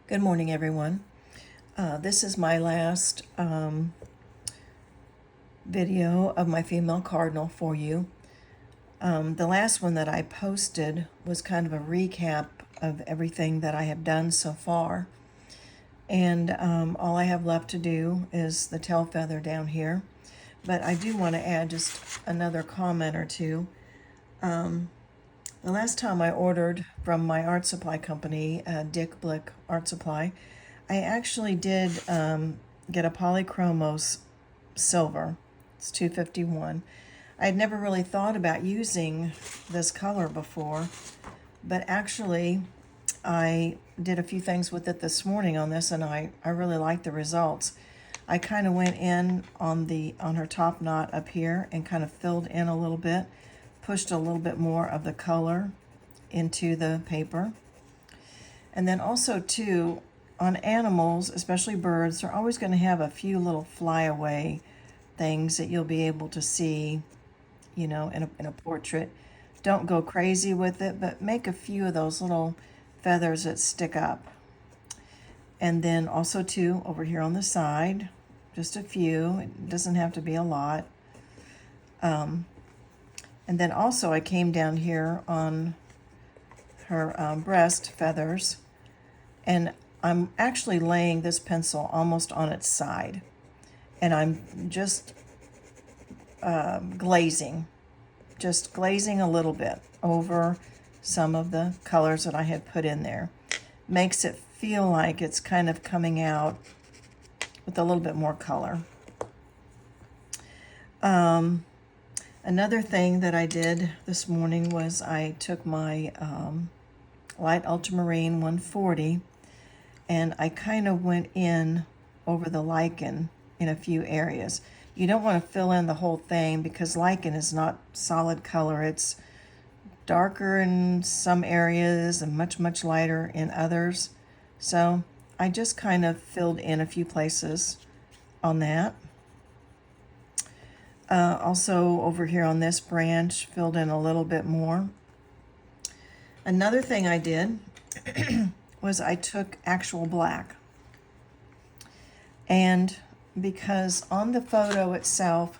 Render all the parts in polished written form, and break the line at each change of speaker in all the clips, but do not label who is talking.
Good morning, everyone. This is my last video of my female cardinal for you. The last one that I posted was kind of a recap of everything that I have done so far. And all I have left to do is the tail feather down here. But I do want to add just another comment or two. The last time I ordered from my art supply company, Dick Blick Art Supply, I actually did get a polychromos silver. It's 251. I had never really thought about using this color before, but actually I did a few things with it this morning on this, and I really like the results. I kind of went in on her top knot up here and kind of filled in a little bit, pushed a little bit more of the color into the paper. And then also too, on animals, especially birds, they're always going to have a few little flyaway things that you'll be able to see, in a portrait. Don't go crazy with it, but make a few of those little feathers that stick up. And then also too, over here on the side, just a few. It doesn't have to be a lot. And then also I came down here on her breast feathers, and I'm actually laying this pencil almost on its side, and I'm just glazing a little bit over some of the colors that I had put in there. Makes it feel like it's kind of coming out with a little bit more color. Another thing that I did this morning was I took my light ultramarine 140 and I kind of went in over the lichen in a few areas. You don't want to fill in the whole thing because lichen is not solid color. It's darker in some areas and much lighter in others. So I just kind of filled in a few places on that. Also over here on this branch, filled in a little bit more. Another thing I did was I took actual black. And because on the photo itself,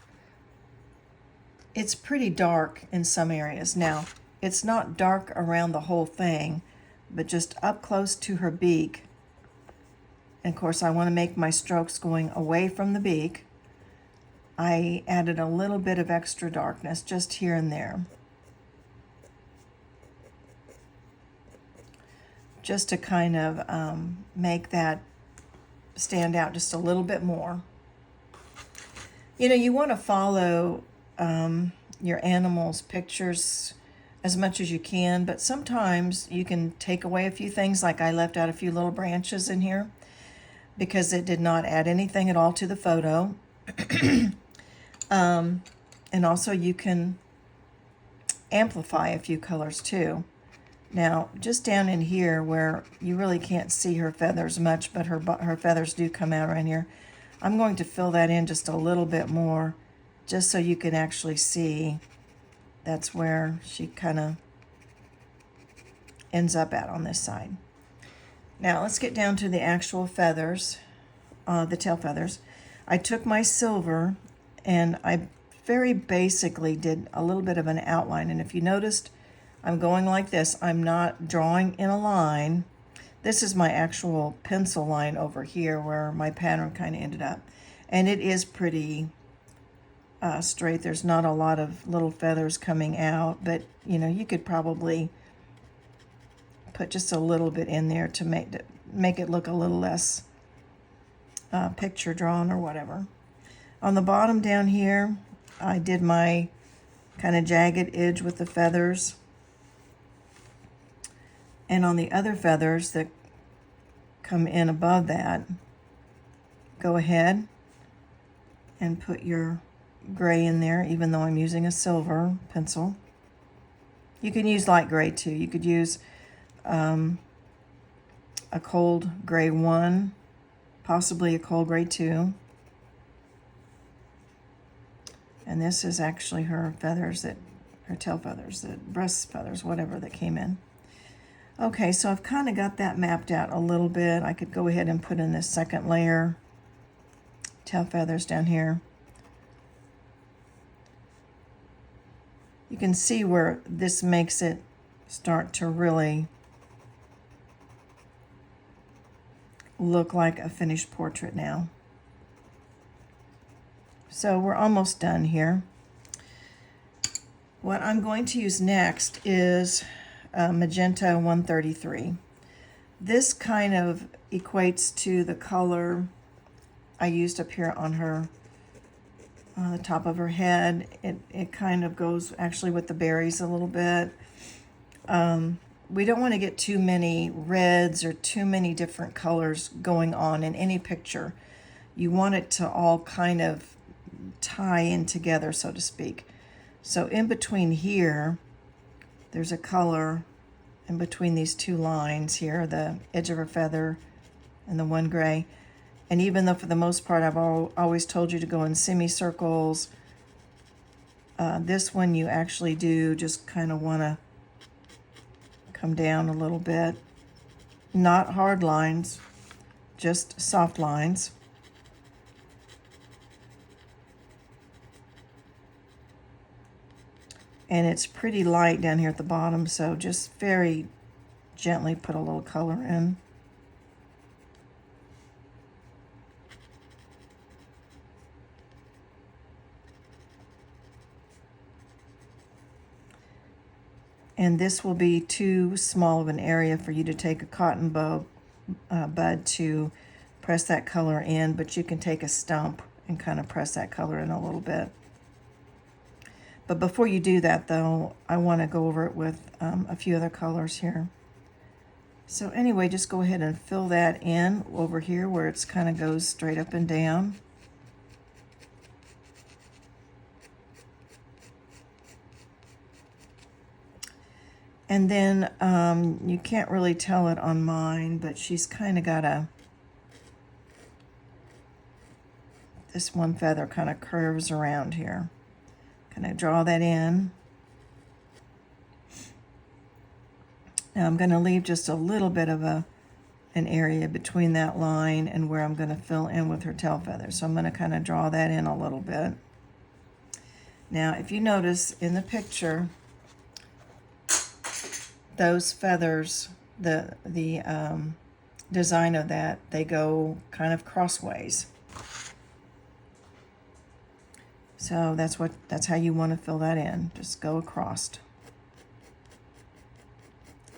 it's pretty dark in some areas. Now, it's not dark around the whole thing, but just up close to her beak. And of course, I want to make my strokes going away from the beak. I added a little bit of extra darkness just here and there, just to kind of make that stand out just a little bit more. You want to follow your animals' pictures as much as you can, but sometimes you can take away a few things, like I left out a few little branches in here because it did not add anything at all to the photo. And also you can amplify a few colors too. Now, just down in here where you really can't see her feathers much, but her feathers do come out around here, I'm going to fill that in just a little bit more, just so you can actually see that's where she kind of ends up at on this side. Now, let's get down to the actual feathers, the tail feathers. I took my silver and I very basically did a little bit of an outline. And if you noticed, I'm going like this. I'm not drawing in a line. This is my actual pencil line over here where my pattern kind of ended up. And it is pretty straight. There's not a lot of little feathers coming out, but you could probably put just a little bit in there to make it look a little less picture drawn or whatever. On the bottom down here, I did my kind of jagged edge with the feathers. And on the other feathers that come in above that, go ahead and put your gray in there, even though I'm using a silver pencil. You can use light gray too. You could use a cold gray 1, possibly a cold gray 2. And this is actually her feathers, her tail feathers, the breast feathers, whatever that came in. Okay, so I've kind of got that mapped out a little bit. I could go ahead and put in this second layer, tail feathers down here. You can see where this makes it start to really look like a finished portrait now. So we're almost done here. What I'm going to use next is magenta 133. This kind of equates to the color I used up here on her, the top of her head. It kind of goes actually with the berries a little bit. We don't want to get too many reds or too many different colors going on in any picture. You want it to all kind of tie in together, so to speak. So in between here, there's a color in between these two lines here, the edge of her feather and the one gray. And even though for the most part I've always told you to go in semicircles, this one you actually do just kind of want to come down a little bit. Not hard lines, just soft lines. And it's pretty light down here at the bottom, so just very gently put a little color in. And this will be too small of an area for you to take a cotton bud to press that color in, but you can take a stump and kind of press that color in a little bit. But before you do that, though, I want to go over it with a few other colors here. So anyway, just go ahead and fill that in over here where it's kind of goes straight up and down. And then you can't really tell it on mine, but she's kind of got this one feather kind of curves around here. Kind of draw that in. Now I'm going to leave just a little bit of an area between that line and where I'm going to fill in with her tail feathers. So I'm going to kind of draw that in a little bit. Now if you notice in the picture, those feathers, the design of that, they go kind of crossways. So that's how you want to fill that in. Just go across.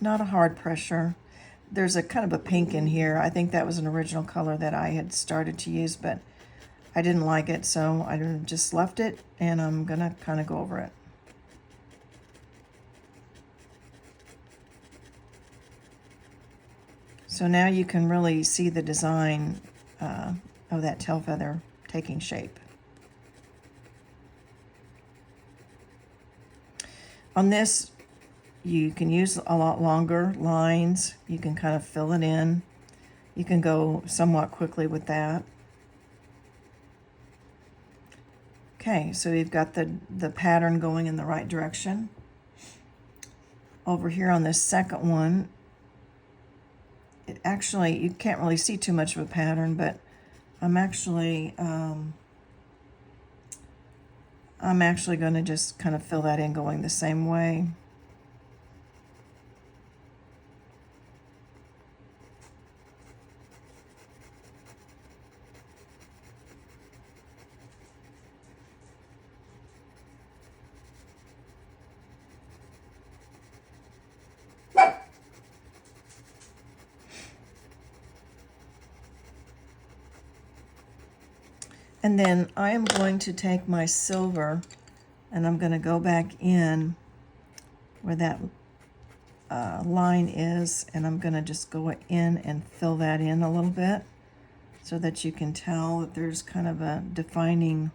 Not a hard pressure. There's a kind of a pink in here. I think that was an original color that I had started to use, but I didn't like it, so I just left it, and I'm gonna kind of go over it. So now you can really see the design of that tail feather taking shape. On this, you can use a lot longer lines. You can kind of fill it in. You can go somewhat quickly with that. Okay, so we've got the pattern going in the right direction. Over here on this second one, it actually, you can't really see too much of a pattern, but I'm actually going to just kind of fill that in going the same way. And then I am going to take my silver and I'm going to go back in where that line is, and I'm going to just go in and fill that in a little bit so that you can tell that there's kind of a defining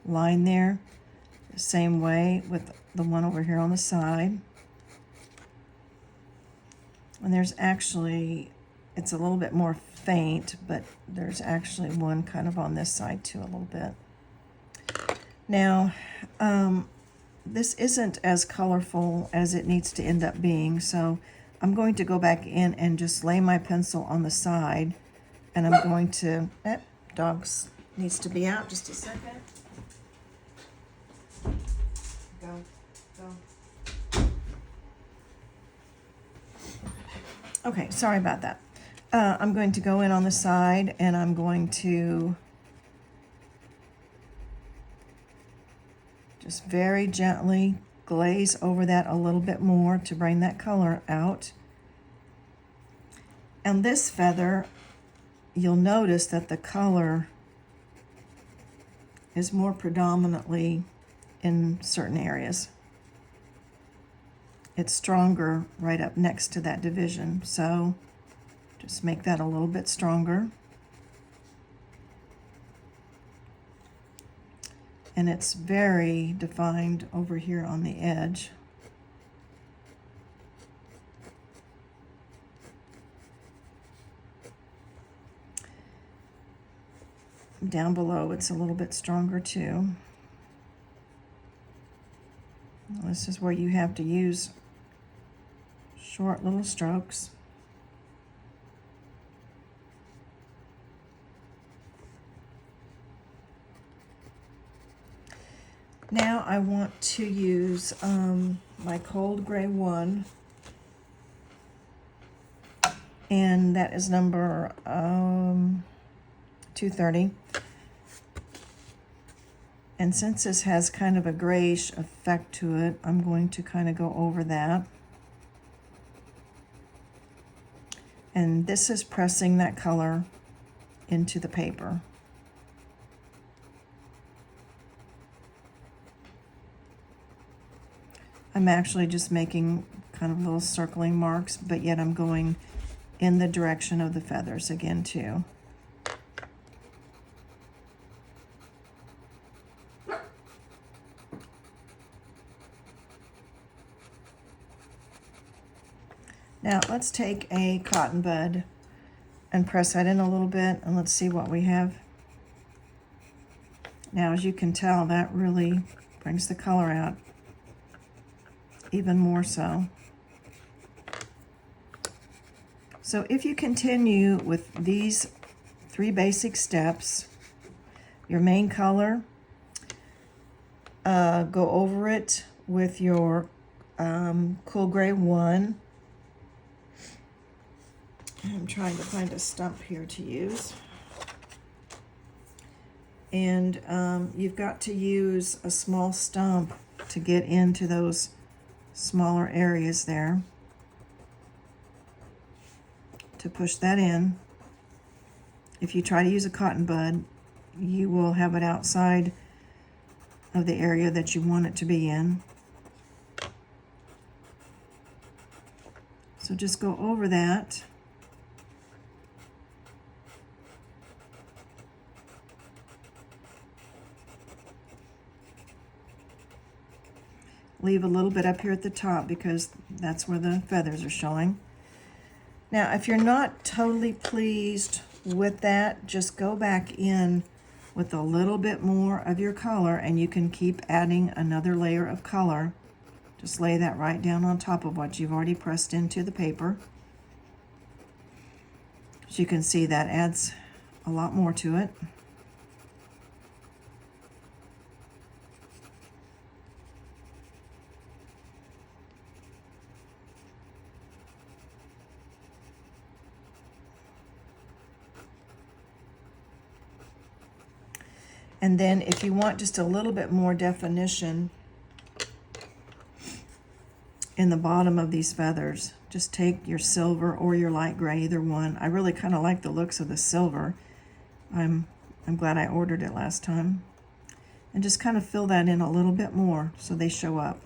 line there. The same way with the one over here on the side. And there's actually, it's a little bit more faint, but there's actually one kind of on this side too a little bit. Now, this isn't as colorful as it needs to end up being, so I'm going to go back in and just lay my pencil on the side, and I'm going to, dogs needs to be out just a second. Go, go. Okay, sorry about that. I'm going to go in on the side, and I'm going to just very gently glaze over that a little bit more to bring that color out. And this feather, you'll notice that the color is more predominantly in certain areas. It's stronger right up next to that division, so just make that a little bit stronger. And it's very defined over here on the edge. Down below, it's a little bit stronger too. This is where you have to use short little strokes. Now I want to use my cold gray one, and that is number 230. And since this has kind of a grayish effect to it, I'm going to kind of go over that. And this is pressing that color into the paper. I'm actually just making kind of little circling marks, but yet I'm going in the direction of the feathers again too. Now let's take a cotton bud and press that in a little bit, and let's see what we have. Now, as you can tell, that really brings the color out even more so. So if you continue with these 3 basic steps, your main color, go over it with your cool gray one. I'm trying to find a stump here to use. And you've got to use a small stump to get into those smaller areas there, to push that in. If you try to use a cotton bud, you will have it outside of the area that you want it to be in. So just go over that. Leave a little bit up here at the top because that's where the feathers are showing. Now, if you're not totally pleased with that, just go back in with a little bit more of your color, and you can keep adding another layer of color. Just lay that right down on top of what you've already pressed into the paper. As you can see, that adds a lot more to it. And then if you want just a little bit more definition in the bottom of these feathers, just take your silver or your light gray, either one. I really kind of like the looks of the silver. I'm glad I ordered it last time. And just kind of fill that in a little bit more so they show up.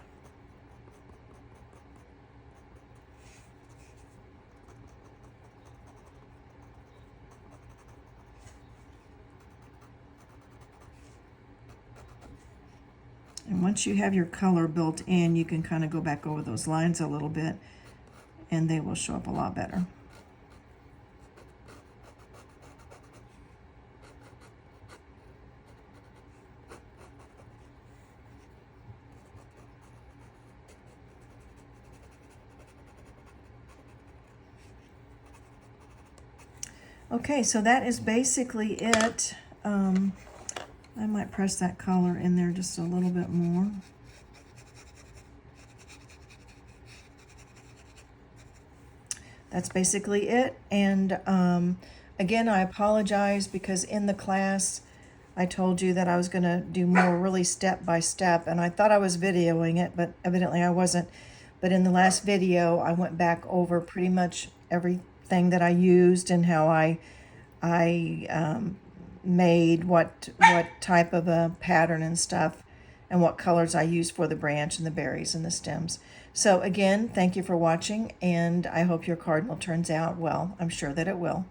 And once you have your color built in, you can kind of go back over those lines a little bit, and they will show up a lot better. Okay, so that is basically it. I might press that color in there just a little bit more. That's basically it. And again, I apologize because in the class, I told you that I was going to do more really step by step, and I thought I was videoing it, but evidently I wasn't. But in the last video, I went back over pretty much everything that I used and how I made what type of a pattern and stuff, and what colors I used for the branch and the berries and the stems. So again, thank you for watching, and I hope your cardinal turns out well. I'm sure that it will.